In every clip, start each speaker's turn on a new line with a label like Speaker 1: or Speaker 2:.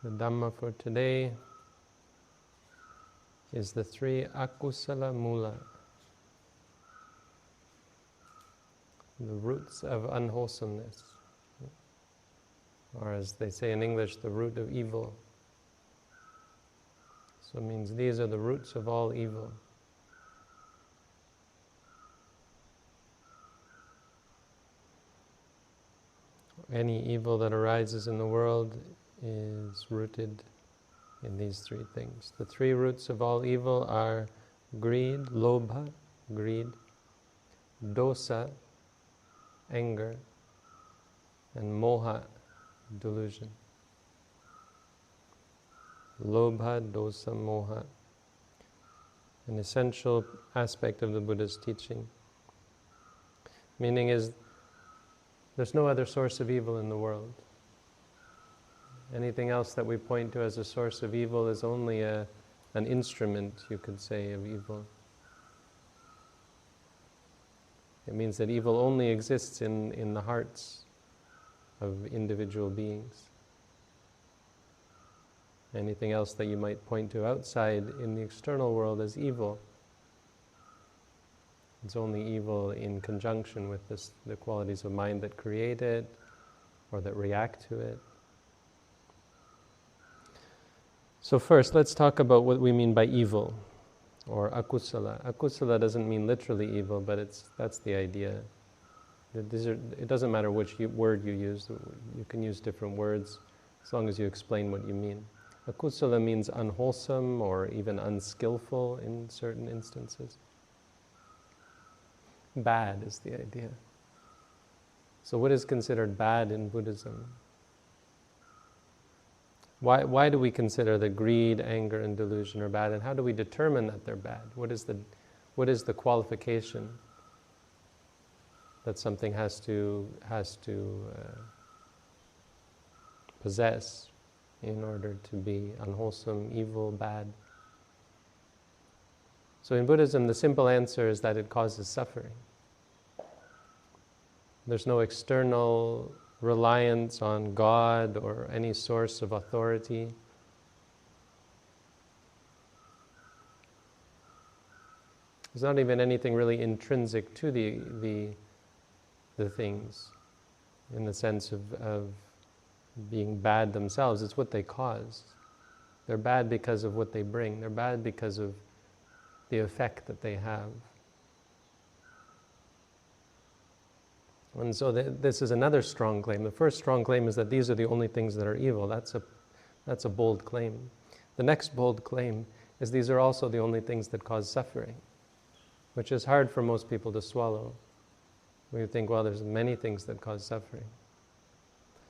Speaker 1: The Dhamma for today is the three Akusalamūlani, the roots of unwholesomeness, or as they say in English, the root of evil. So it means these are the roots of all evil. Any evil that arises in the world is rooted in these three things. The three roots of all evil are greed, lobha, greed, dosa, anger, and moha, delusion. Lobha, dosa, moha. An essential aspect of the Buddha's teaching. Meaning is, there's no other source of evil in the world. Anything else that we point to as a source of evil is only an instrument, you could say, of evil. It means that evil only exists in the hearts of individual beings. Anything else that you might point to outside in the external world as evil, it's only evil in conjunction with the qualities of mind that create it or that react to it. So first, let's talk about what we mean by evil, or akusala. Akusala doesn't mean literally evil, but that's the idea. It doesn't matter which word you use. You can use different words as long as you explain what you mean. Akusala means unwholesome or even unskillful in certain instances. Bad is the idea. So what is considered bad in Buddhism? Why do we consider that greed, anger, and delusion are bad, and how do we determine that they're bad? What is the qualification that something has to possess in order to be unwholesome, evil, bad? So in Buddhism, the simple answer is that it causes suffering. There's no external reliance on God or any source of authority. There's not even anything really intrinsic to the things in the sense of being bad themselves. It's what they cause. They're bad because of what they bring. They're bad because of the effect that they have. And so this is another strong claim. The first strong claim is that these are the only things that are evil. That's a bold claim. The next bold claim is these are also the only things that cause suffering, which is hard for most people to swallow. We think, well, there's many things that cause suffering.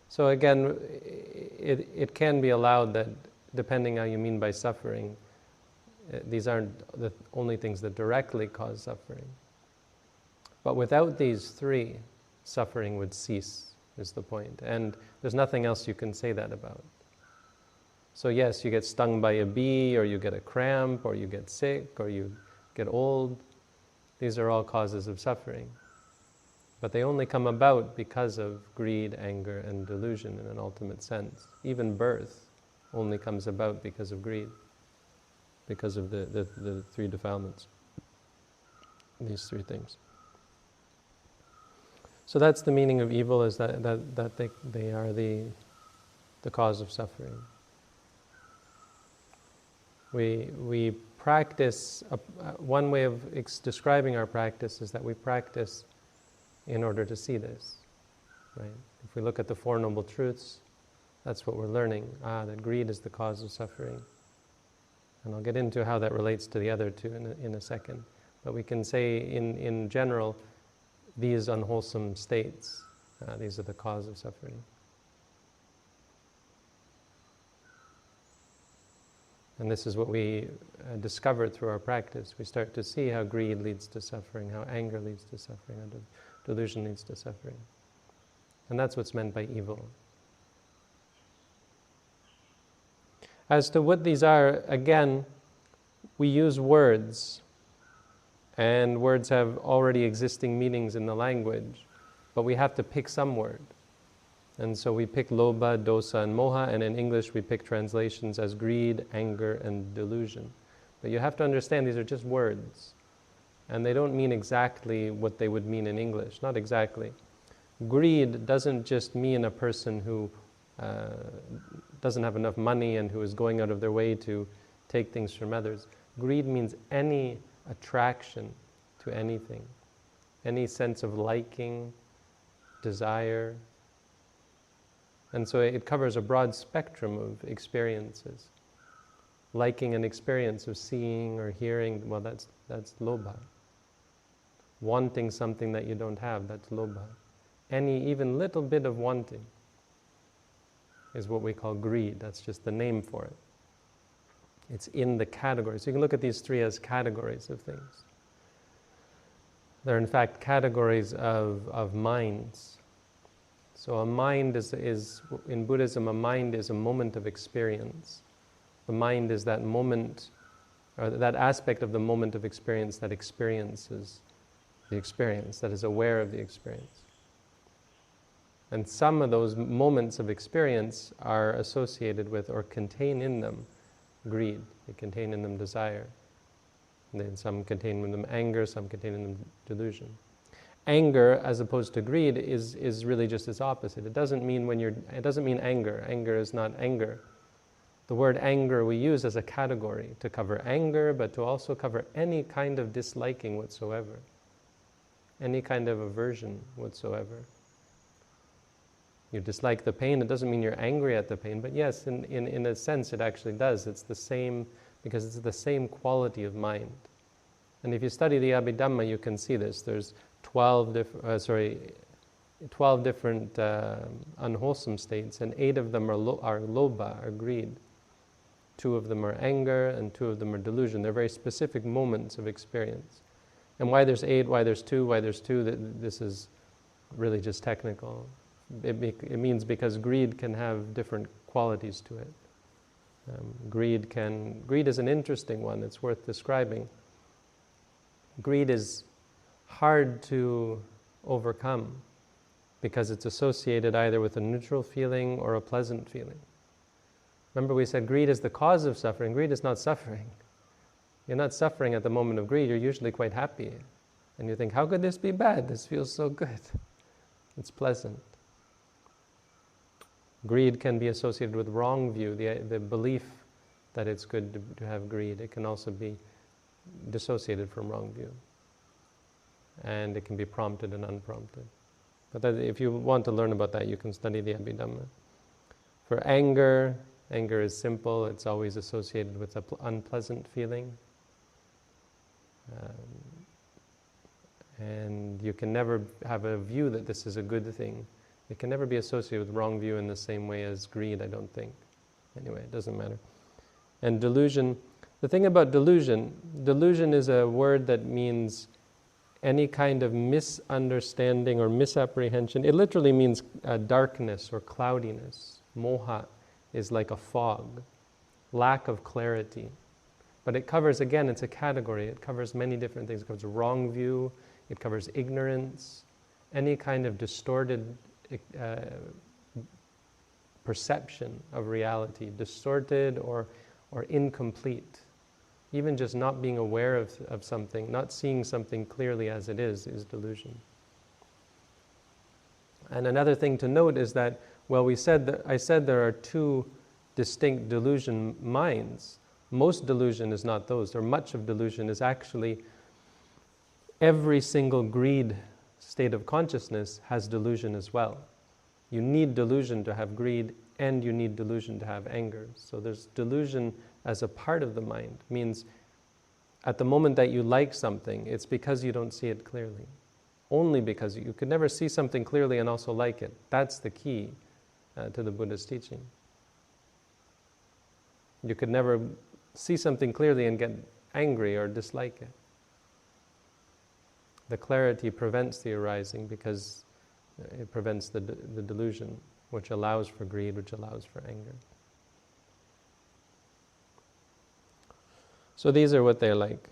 Speaker 1: So again, it can be allowed that, depending how you mean by suffering, these aren't the only things that directly cause suffering. But without these three, suffering would cease, is the point. And there's nothing else you can say that about. So yes, you get stung by a bee, or you get a cramp, or you get sick, or you get old. These are all causes of suffering. But they only come about because of greed, anger, and delusion in an ultimate sense. Even birth only comes about because of greed, because of the three defilements, these three things. So that's the meaning of evil, is that they are the cause of suffering. We practice, one way of describing our practice is that we practice in order to see this, right? If we look at the Four Noble Truths, that's what we're learning, that greed is the cause of suffering. And I'll get into how that relates to the other two in a second. But we can say in general, these unwholesome states, these are the cause of suffering. And this is what we discovered through our practice. We start to see how greed leads to suffering, how anger leads to suffering, how delusion leads to suffering. And that's what's meant by evil. As to what these are, again, we use words, and words have already existing meanings in the language, but we have to pick some word. And so we pick lobha, dosa, and moha, and in English we pick translations as greed, anger, and delusion. But you have to understand these are just words, and they don't mean exactly what they would mean in English, not exactly. Greed doesn't just mean a person who doesn't have enough money and who is going out of their way to take things from others. Greed means any attraction to anything, any sense of liking, desire. And so it covers a broad spectrum of experiences. Liking an experience of seeing or hearing, well, that's lobha. Wanting something that you don't have, that's lobha. Any even little bit of wanting is what we call greed. That's just the name for it. It's in the category. So you can look at these three as categories of things. They're in fact categories of minds. So a mind is in Buddhism, a mind is a moment of experience. The mind is that moment, or that aspect of the moment of experience that experiences the experience, that is aware of the experience. And some of those moments of experience are associated with or contain in them greed. They contain in them desire. And then some contain in them anger, some contain in them delusion. Anger, as opposed to greed, is really just its opposite. It doesn't mean anger. Anger is not anger. The word anger we use as a category to cover anger, but to also cover any kind of disliking whatsoever, any kind of aversion whatsoever. You dislike the pain, it doesn't mean you're angry at the pain, but yes, in a sense it actually does. It's the same, because it's the same quality of mind. And if you study the Abhidhamma, you can see this. There's 12 different unwholesome states, and 8 of them are lobha, or greed. 2 of them are anger, and 2 of them are delusion. They're very specific moments of experience. And why there's 8, why there's 2, this is really just technical. It means because greed can have different qualities to it. Greed is an interesting one. It's worth describing. Greed is hard to overcome because it's associated either with a neutral feeling or a pleasant feeling. Remember we said greed is the cause of suffering. Greed is not suffering. You're not suffering at the moment of greed. You're usually quite happy. And you think, how could this be bad? This feels so good. It's pleasant. Greed can be associated with wrong view, the belief that it's good to have greed. It can also be dissociated from wrong view. And it can be prompted and unprompted. But if you want to learn about that, you can study the Abhidhamma. For anger is simple. It's always associated with an unpleasant feeling. And you can never have a view that this is a good thing. It can never be associated with wrong view in the same way as greed, I don't think. Anyway, it doesn't matter. And delusion, the thing about delusion is a word that means any kind of misunderstanding or misapprehension. It literally means darkness or cloudiness. Moha is like a fog, lack of clarity. But it covers, again, it's a category. It covers many different things. It covers wrong view, it covers ignorance, any kind of distorted perception of reality, distorted or incomplete. Even just not being aware of something, not seeing something clearly as it is delusion. And another thing to note is that, well, I said there are 2 distinct delusion minds. Most delusion is not those, or much of delusion is actually every single greed state of consciousness has delusion as well. You need delusion to have greed, and you need delusion to have anger. So there's delusion as a part of the mind. It means at the moment that you like something, it's because you don't see it clearly. Only because you could never see something clearly and also like it. That's the key to the Buddha's teaching. You could never see something clearly and get angry or dislike it. The clarity prevents the arising because it prevents the delusion, which allows for greed, which allows for anger. So these are what they're like.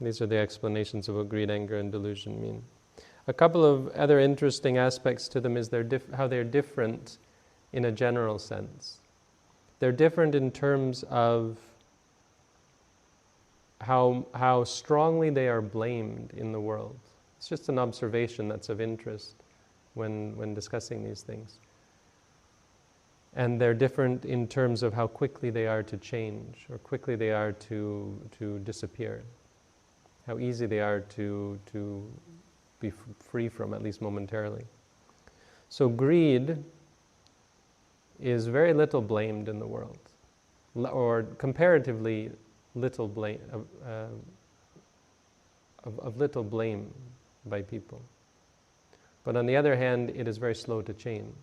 Speaker 1: These are the explanations of what greed, anger, and delusion mean. A couple of other interesting aspects to them is how they're different in a general sense. They're different in terms of how strongly they are blamed in the world. It's just an observation that's of interest when discussing these things. And they're different in terms of how quickly they are to change, or quickly they are to disappear. How easy they are to be free from, at least momentarily. So greed is very little blamed in the world, or comparatively little blame, of little blame by people. But on the other hand, it is very slow to change.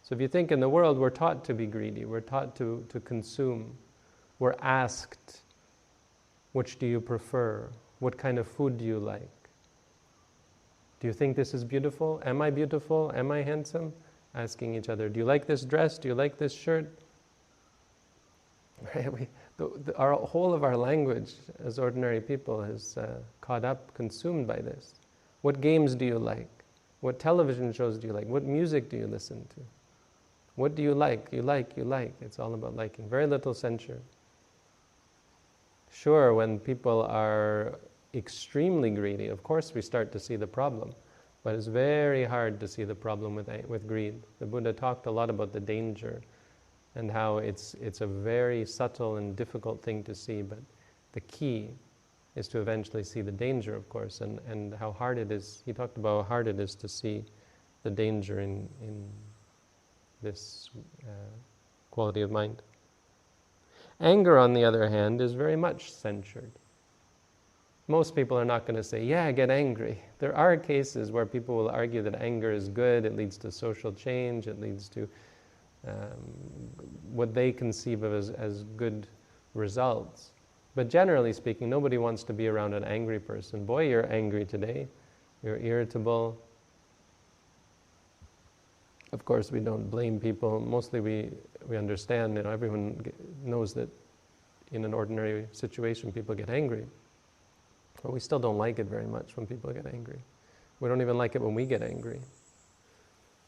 Speaker 1: So if you think in the world, we're taught to be greedy, we're taught to consume, we're asked, which do you prefer? What kind of food do you like? Do you think this is beautiful? Am I beautiful? Am I handsome? Asking each other, do you like this dress? Do you like this shirt? Right? Our whole of our language as ordinary people is caught up, consumed by this. What games do you like? What television shows do you like? What music do you listen to? What do you like? You like. It's all about liking. Very little censure. Sure, when people are extremely greedy, of course we start to see the problem. But it's very hard to see the problem with greed. The Buddha talked a lot about the danger and how it's a very subtle and difficult thing to see, but the key is to eventually see the danger, of course, and how hard it is. He talked about how hard it is to see the danger in this quality of mind. Anger, on the other hand, is very much censured. Most people are not going to say, yeah, get angry. There are cases where people will argue that anger is good, it leads to social change, it leads to what they conceive of as good results. But generally speaking, nobody wants to be around an angry person. Boy, you're angry today. You're irritable. Of course, we don't blame people. Mostly we understand, everyone knows that in an ordinary situation, people get angry. But we still don't like it very much when people get angry. We don't even like it when we get angry.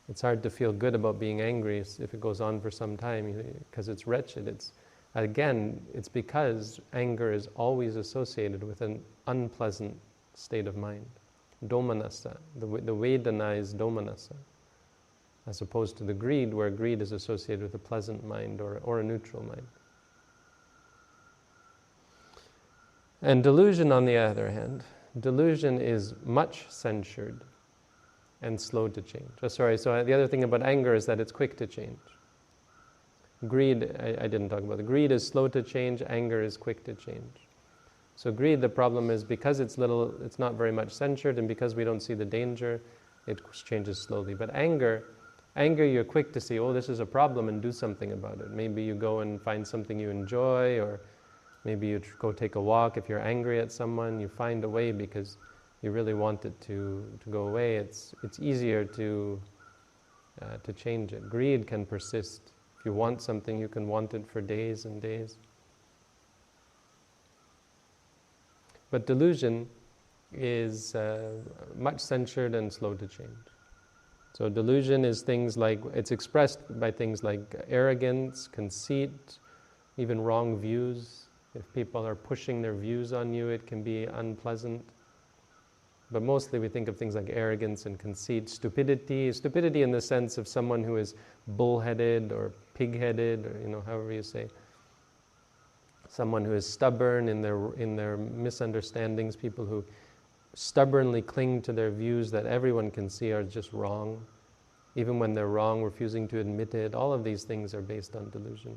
Speaker 1: It's hard to feel good about being angry if it goes on for some time, because it's wretched. It's because anger is always associated with an unpleasant state of mind. Domanassa, the Vedanized domanassa, as opposed to the greed, where greed is associated with a pleasant mind or a neutral mind. And delusion, on the other hand, delusion is much censured and slow to change. So the other thing about anger is that it's quick to change. Greed, I didn't talk about it. Greed is slow to change, anger is quick to change. So greed, the problem is because it's not very much censured, and because we don't see the danger, it changes slowly. But anger, you're quick to see, oh, this is a problem, and do something about it. Maybe you go and find something you enjoy, or maybe you go take a walk. If you're angry at someone, you find a way because you really want it to go away. It's easier to change it. Greed can persist. If you want something, you can want it for days and days. But delusion is much censured and slow to change. So delusion is it's expressed by things like arrogance, conceit, even wrong views. If people are pushing their views on you, it can be unpleasant. But mostly we think of things like arrogance and conceit, stupidity in the sense of someone who is bullheaded or pig-headed, or however you say. Someone who is stubborn in their misunderstandings, people who stubbornly cling to their views that everyone can see are just wrong. Even when they're wrong, refusing to admit it. All of these things are based on delusion.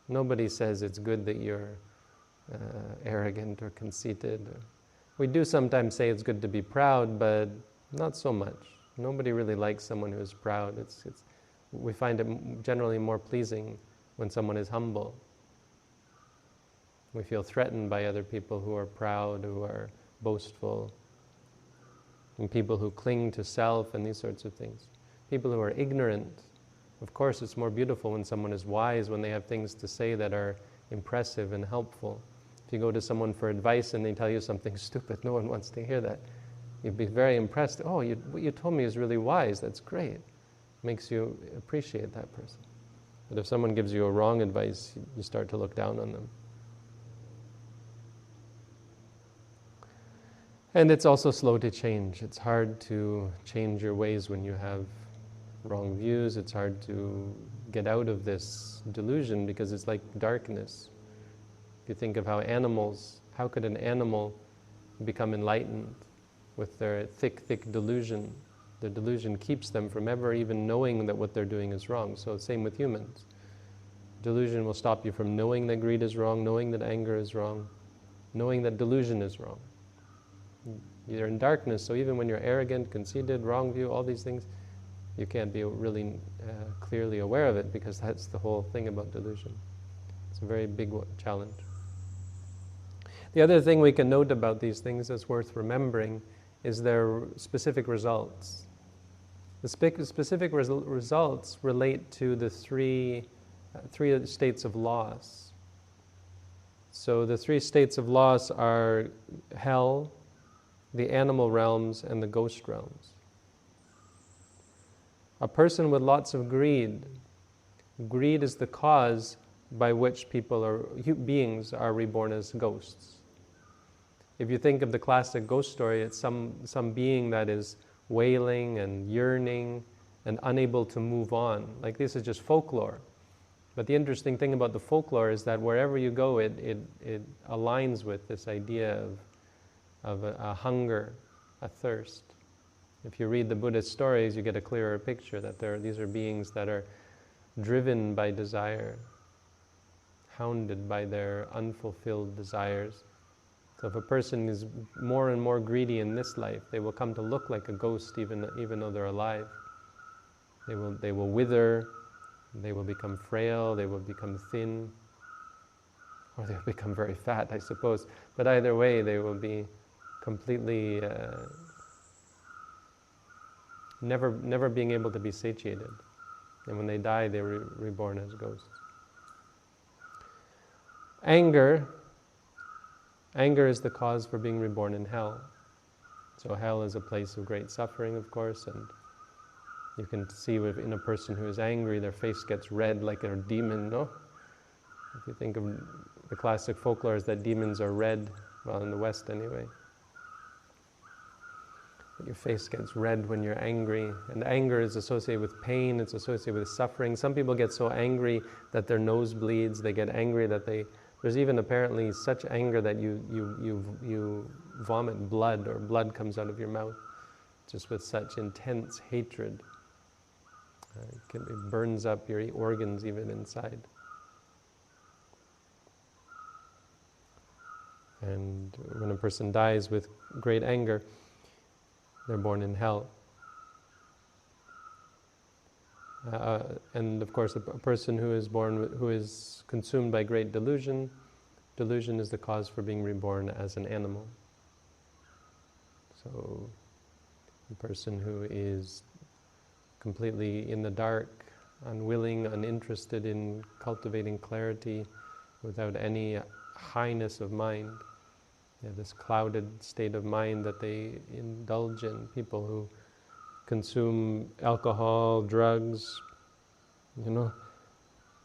Speaker 1: Nobody says it's good that you're arrogant or conceited. We do sometimes say it's good to be proud, but not so much. Nobody really likes someone who is proud. We find it generally more pleasing when someone is humble. We feel threatened by other people who are proud, who are boastful, and people who cling to self and these sorts of things. People who are ignorant. Of course, it's more beautiful when someone is wise, when they have things to say that are impressive and helpful. If you go to someone for advice and they tell you something stupid, no one wants to hear that. You'd be very impressed. Oh, what you told me is really wise. That's great. Makes you appreciate that person. But if someone gives you a wrong advice, you start to look down on them. And it's also slow to change. It's hard to change your ways when you have wrong views. It's hard to get out of this delusion because it's like darkness. If you think of how could an animal become enlightened with their thick delusion? The delusion keeps them from ever even knowing that what they're doing is wrong. So same with humans. Delusion will stop you from knowing that greed is wrong, knowing that anger is wrong, knowing that delusion is wrong. You're in darkness, so even when you're arrogant, conceited, wrong view, all these things, you can't be really clearly aware of it because that's the whole thing about delusion. It's a very big challenge. The other thing we can note about these things that's worth remembering is their specific results. The specific results relate to the three states of loss. So the three states of loss are hell, the animal realms, and the ghost realms. A person with lots of greed is the cause by which beings are reborn as ghosts. If you think of the classic ghost story, it's some being that is wailing and yearning and unable to move on. Like, this is just folklore. But the interesting thing about the folklore is that wherever you go, it aligns with this idea of a hunger, a thirst. If you read the Buddhist stories, you get a clearer picture that these are beings that are driven by desire, hounded by their unfulfilled desires. So if a person is more and more greedy in this life, they will come to look like a ghost even though they're alive. They will wither, they will become frail, they will become thin, or they'll become very fat, I suppose. But either way, they will be completely never being able to be satiated. And when they die, they're reborn as ghosts. Anger is the cause for being reborn in hell. So hell is a place of great suffering, of course, and you can see in a person who is angry, their face gets red like a demon, no? If you think of the classic folklore is that demons are red, well, in the West anyway. But your face gets red when you're angry, and anger is associated with pain, it's associated with suffering. Some people get so angry that their nose bleeds, they get angry that there's even apparently such anger that you vomit blood, or blood comes out of your mouth, just with such intense hatred. It burns up your organs even inside. And when a person dies with great anger, they're born in hell. And of course, a person who is consumed by great delusion is the cause for being reborn as an animal. So, a person who is completely in the dark, unwilling, uninterested in cultivating clarity, without any highness of mind, this clouded state of mind that they indulge in. People who consume alcohol, drugs,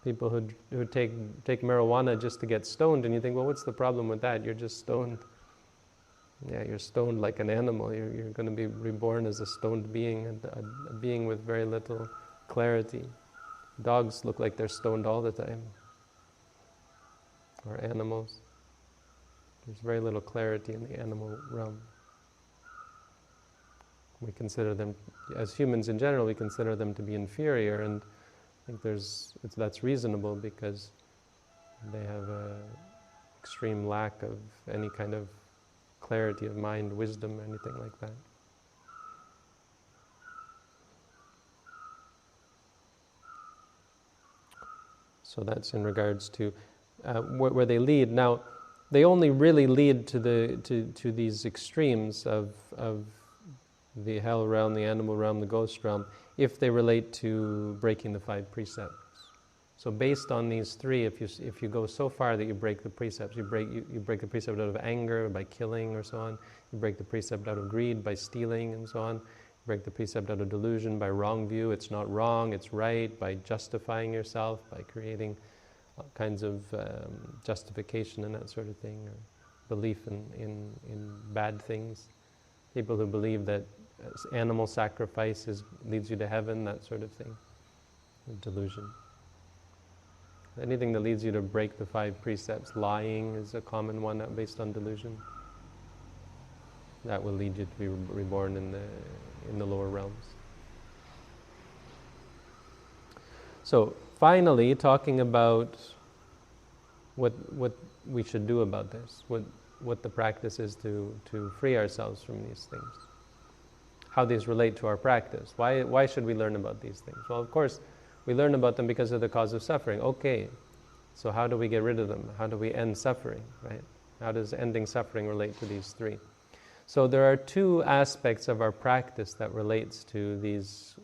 Speaker 1: people who take marijuana just to get stoned, and you think, well, what's the problem with that? You're just stoned. Yeah, you're stoned like an animal. You're going to be reborn as a stoned being, a being with very little clarity. Dogs look like they're stoned all the time, or animals. There's very little clarity in the animal realm. We consider them, as humans in general, we consider them to be inferior, and I think that's reasonable because they have an extreme lack of any kind of clarity of mind, wisdom, anything like that. So that's in regards to where they lead. Now, they only really lead to these extremes of the hell realm, the animal realm, the ghost realm, if they relate to breaking the 5 precepts. So based on these three, if you go so far that you break the precepts, you break the precept out of anger by killing or so on, you break the precept out of greed by stealing and so on, you break the precept out of delusion by wrong view, it's not wrong, it's right, by justifying yourself, by creating all kinds of justification and that sort of thing, or belief in bad things. People who believe that animal sacrifice leads you to heaven, that sort of thing, delusion. Anything that leads you to break the 5 precepts, lying is a common one based on delusion. That will lead you to be reborn in the lower realms. So finally, talking about what we should do about this, what the practice is to free ourselves from these things. How these relate to our practice. Why should we learn about these things? Well, of course, we learn about them because of the cause of suffering. Okay, so how do we get rid of them? How do we end suffering, right? How does ending suffering relate to these 3? So there are 2 aspects of our practice that relates to these,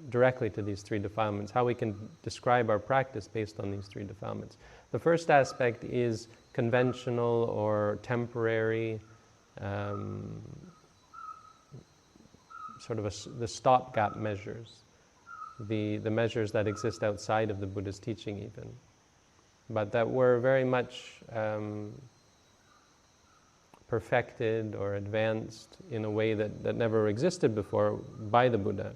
Speaker 1: directly to these 3 defilements, how we can describe our practice based on these 3 defilements. The first aspect is conventional or temporary, sort of the stopgap measures. The measures that exist outside of the Buddha's teaching even, but that were very much perfected or advanced in a way that never existed before by the Buddha.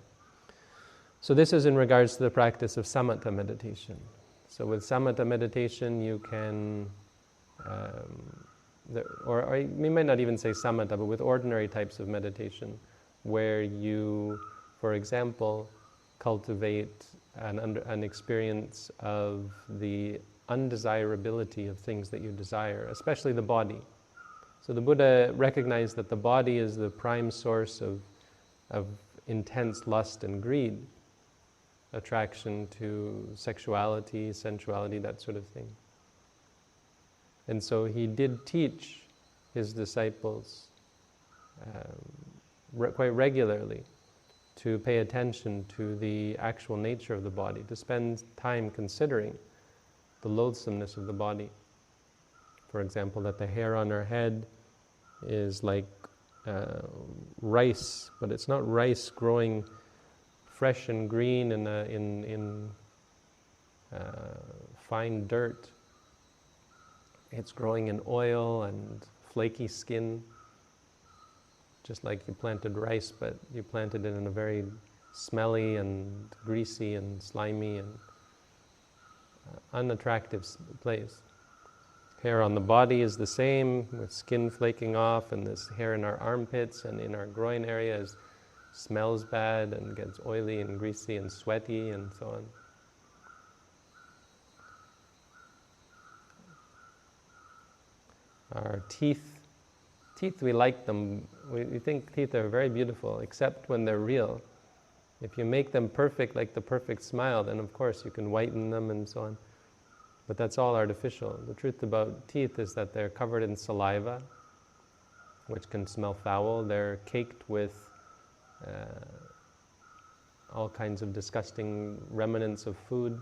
Speaker 1: So this is in regards to the practice of samatha meditation. So with samatha meditation you can, or you might not even say samatha, but with ordinary types of meditation, where you, for example, cultivate an experience of the undesirability of things that you desire, especially the body. So the Buddha recognized that the body is the prime source of intense lust and greed, attraction to sexuality, sensuality, that sort of thing. And so he did teach his disciples quite regularly to pay attention to the actual nature of the body, to spend time considering the loathsomeness of the body. For example, that the hair on our head is like rice, but it's not rice growing fresh and green in fine dirt. It's growing in oil and flaky skin, just like you planted rice, but you planted it in a very smelly and greasy and slimy and unattractive place. Hair on the body is the same, with skin flaking off, and this hair in our armpits and in our groin area smells bad and gets oily and greasy and sweaty and so on. Our teeth, we like them. We think teeth are very beautiful, except when they're real. If you make them perfect, like the perfect smile, then of course you can whiten them and so on. But that's all artificial. The truth about teeth is that they're covered in saliva, which can smell foul. They're caked with all kinds of disgusting remnants of food,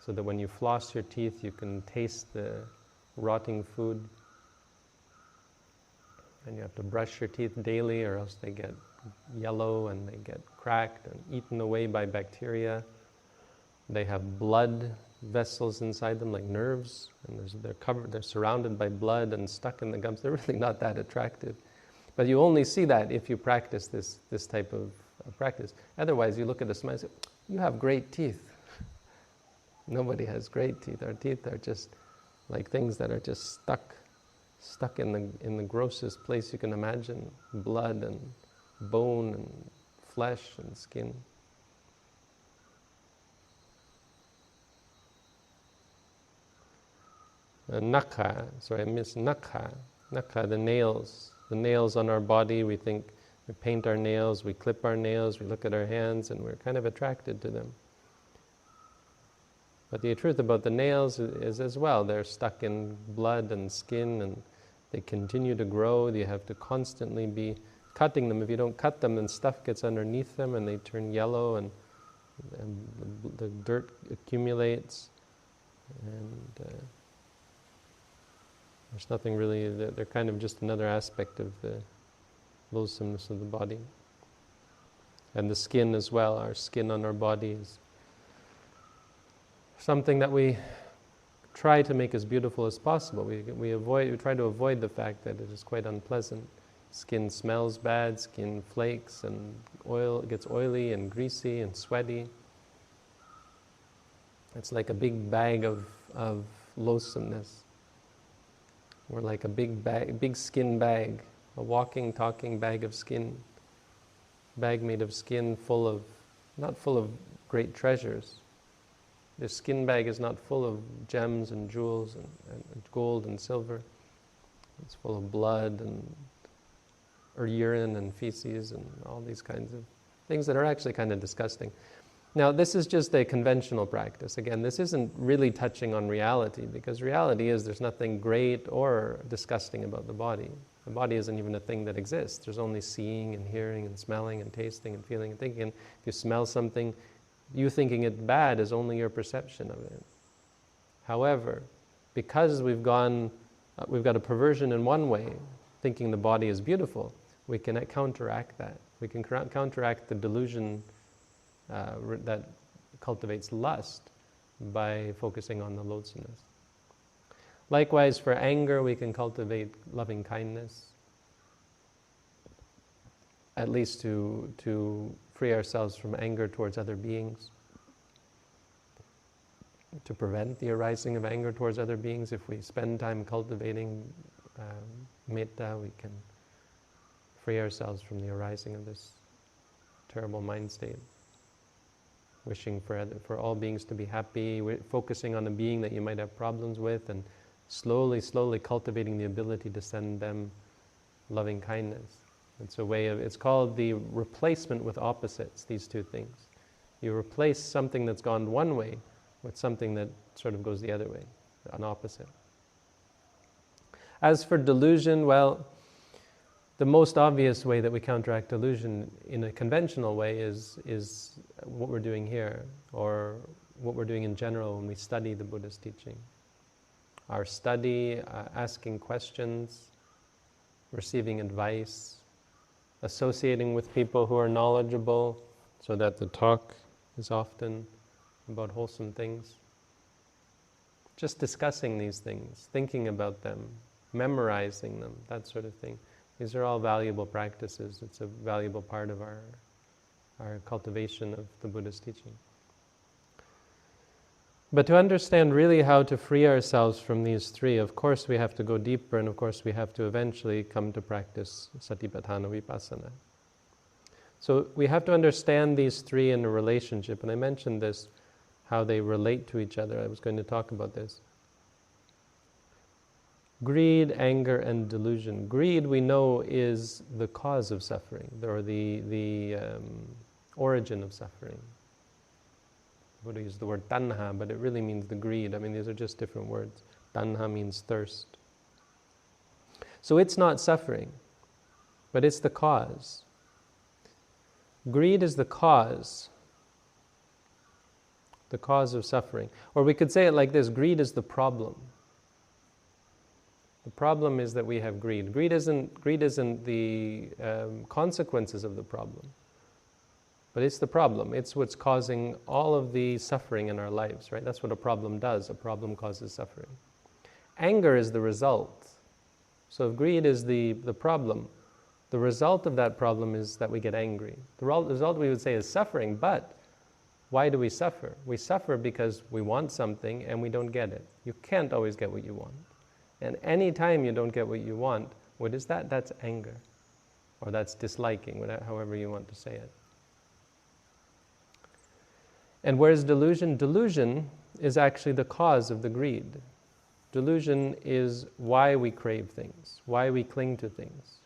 Speaker 1: so that when you floss your teeth, you can taste the rotting food. And you have to brush your teeth daily, or else they get yellow and they get cracked and eaten away by bacteria. They have blood vessels inside them, like nerves, and they're surrounded by blood and stuck in the gums. They're really not that attractive. But you only see that if you practice this type of practice. Otherwise, you look at a smile and say, you have great teeth. Nobody has great teeth. Our teeth are just like things that are just stuck in the grossest place you can imagine. Blood and bone and flesh and skin. Nakha, the nails. The nails on our body, we think we paint our nails, we clip our nails, we look at our hands, and we're kind of attracted to them. But the truth about the nails is as well, they're stuck in blood and skin, and they continue to grow. You have to constantly be cutting them. If you don't cut them, then stuff gets underneath them, and they turn yellow, and the dirt accumulates. And there's nothing really, they're kind of just another aspect of the loathsomeness of the body. And the skin as well, our skin on our bodies. Something that we try to make as beautiful as possible. We try to avoid the fact that it is quite unpleasant. Skin smells bad, skin flakes, and it gets oily and greasy and sweaty. It's like a big bag of loathsomeness. We're like a big skin bag, a walking, talking bag of skin. Bag made of skin not full of great treasures. This skin bag is not full of gems and jewels and gold and silver. It's full of blood or urine and feces and all these kinds of things that are actually kind of disgusting. Now, this is just a conventional practice. Again, this isn't really touching on reality, because reality is there's nothing great or disgusting about the body. The body isn't even a thing that exists. There's only seeing and hearing and smelling and tasting and feeling and thinking. And if you smell something, you thinking it bad is only your perception of it. However, because we've got a perversion in one way, thinking the body is beautiful, we can counteract that. We can counteract the delusion that cultivates lust by focusing on the loathsomeness. Likewise, for anger, we can cultivate loving kindness, at least to free ourselves from anger towards other beings, to prevent the arising of anger towards other beings. If we spend time cultivating metta, we can free ourselves from the arising of this terrible mind state. Wishing for all beings to be happy, focusing on a being that you might have problems with, and slowly cultivating the ability to send them loving kindness. It's called the replacement with opposites, these two things. You replace something that's gone one way with something that sort of goes the other way, an opposite. As for delusion, well, the most obvious way that we counteract delusion in a conventional way is what we're doing here, or what we're doing in general when we study the Buddha's teaching. Our study, asking questions, receiving advice, associating with people who are knowledgeable, so that the talk is often about wholesome things. Just discussing these things, thinking about them, memorizing them, that sort of thing. These are all valuable practices. It's a valuable part of our cultivation of the Buddha's teaching. But to understand really how to free ourselves from these three, of course we have to go deeper, and of course we have to eventually come to practice Satipatthana Vipassana. So we have to understand these three in a relationship, and I mentioned this, how they relate to each other. I was going to talk about this. Greed, anger, and delusion. Greed, we know, is the cause of suffering, or the origin of suffering. Buddha used the word tanha, but it really means the greed. I mean, these are just different words. Tanha means thirst. So it's not suffering, but it's the cause. Greed is the cause of suffering. Or we could say it like this: greed is the problem. The problem is that we have greed. Greed isn't the consequences of the problem, but it's the problem. It's what's causing all of the suffering in our lives, right? That's what a problem does. A problem causes suffering. Anger is the result. So if greed is the problem, the result of that problem is that we get angry. The result, we would say, is suffering, but why do we suffer? We suffer because we want something and we don't get it. You can't always get what you want. And any time you don't get what you want, what is that? That's anger. Or that's disliking, however you want to say it. And where's delusion? Delusion is actually the cause of the greed. Delusion is why we crave things, why we cling to things.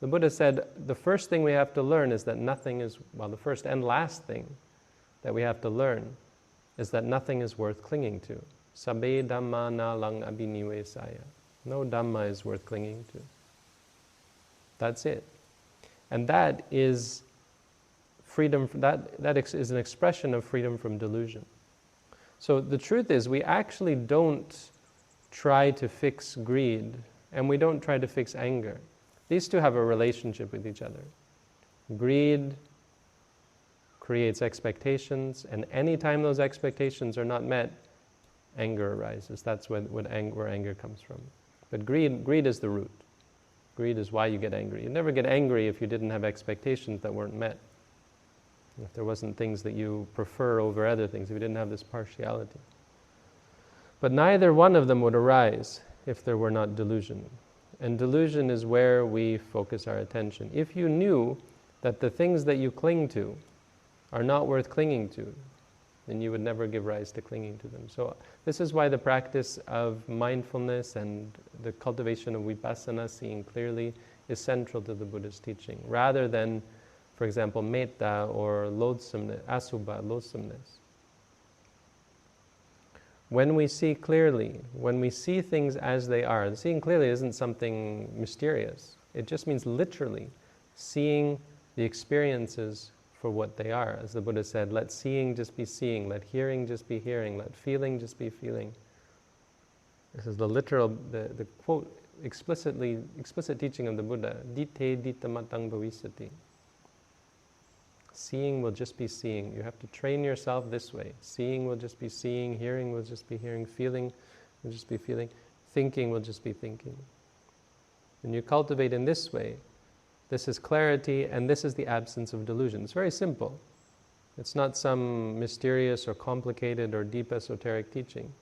Speaker 1: The Buddha said the first thing we have to learn is that nothing is, the first and last thing that we have to learn is that nothing is worth clinging to. Sabbe dhamma na lang abhinivesaya. No dhamma is worth clinging to. That's it. And that is freedom, that is an expression of freedom from delusion. So the truth is, we actually don't try to fix greed, and we don't try to fix anger. These two have a relationship with each other. Greed creates expectations, and anytime those expectations are not met, anger arises. That's where anger comes from. But greed is the root. Greed is why you get angry. You never get angry if you didn't have expectations that weren't met. If there wasn't things that you prefer over other things, if you didn't have this partiality. But neither one of them would arise if there were not delusion. And delusion is where we focus our attention. If you knew that the things that you cling to are not worth clinging to, then you would never give rise to clinging to them. So this is why the practice of mindfulness and the cultivation of vipassana, seeing clearly, is central to the Buddha's teaching, rather than, for example, metta or loathsomeness, asubha, loathsomeness. When we see clearly, when we see things as they are, seeing clearly isn't something mysterious. It just means literally seeing the experiences for what they are. As the Buddha said, let seeing just be seeing, let hearing just be hearing, let feeling just be feeling. This is the literal, the quote, explicit teaching of the Buddha, dite ditamatang bhavisati. Seeing will just be seeing. You have to train yourself this way. Seeing will just be seeing, hearing will just be hearing, feeling will just be feeling, thinking will just be thinking. When you cultivate in this way, this is clarity, and this is the absence of delusion. It's very simple. It's not some mysterious or complicated or deep esoteric teaching.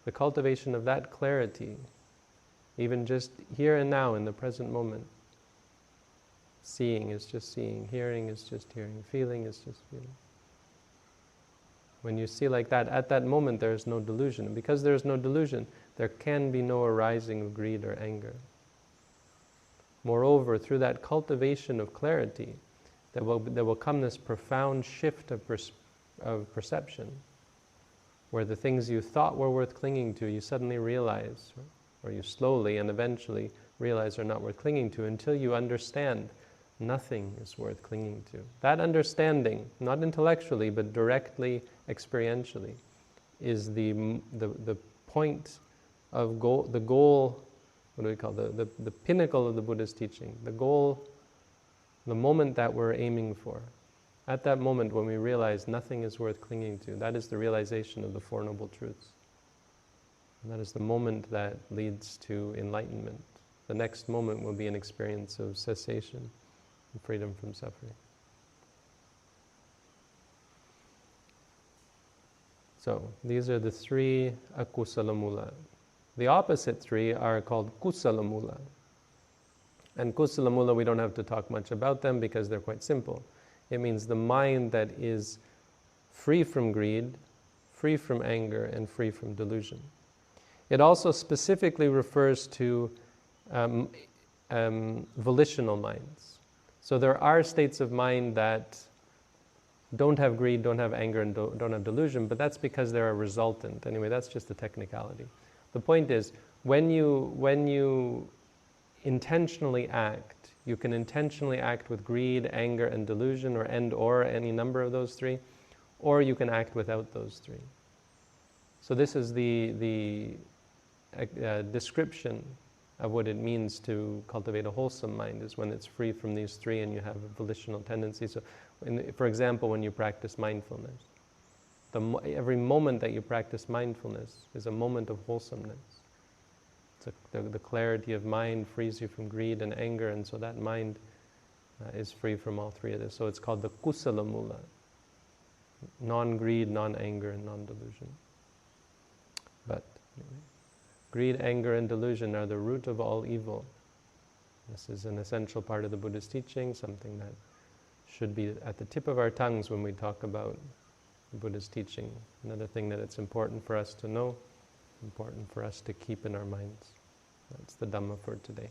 Speaker 1: The cultivation of that clarity, even just here and now in the present moment. Seeing is just seeing, hearing is just hearing, feeling is just feeling. When you see like that, at that moment there is no delusion. And because there is no delusion, there can be no arising of greed or anger. Moreover, through that cultivation of clarity, there will come this profound shift of perception, where the things you thought were worth clinging to, you suddenly realize, or you slowly and eventually realize are not worth clinging to, until you understand nothing is worth clinging to. That understanding, not intellectually, but directly, experientially, is the point of goal, the goal, what do we call the pinnacle of the Buddha's teaching, the goal, the moment that we're aiming for. At that moment when we realize nothing is worth clinging to, that is the realization of the Four Noble Truths. And that is the moment that leads to enlightenment. The next moment will be an experience of cessation and freedom from suffering. So, these are the three Akusalamūlani. The opposite three are called Kusalamūlani. And Kusalamūlani, we don't have to talk much about them because they're quite simple. It means the mind that is free from greed, free from anger, and free from delusion. It also specifically refers to volitional minds. So there are states of mind that don't have greed, don't have anger, and don't have delusion, but that's because they're a resultant. Anyway, that's just a technicality. The point is, when you intentionally act, you can intentionally act with greed, anger, and delusion, or any number of those three, or you can act without those three. So this is the description of what it means to cultivate a wholesome mind, is when it's free from these three and you have a volitional tendency. So, for example, when you practice mindfulness, every moment that you practice mindfulness is a moment of wholesomeness. The clarity of mind frees you from greed and anger, and so that mind is free from all three of this. So it's called the Kusalamūlani. Non-greed, non-anger, and non-delusion. But anyway, greed, anger, and delusion are the root of all evil. This is an essential part of the Buddha's teaching, something that should be at the tip of our tongues when we talk about the Buddha's teaching. Another thing that it's important for us to know, important for us to keep in our minds. That's the Dhamma for today.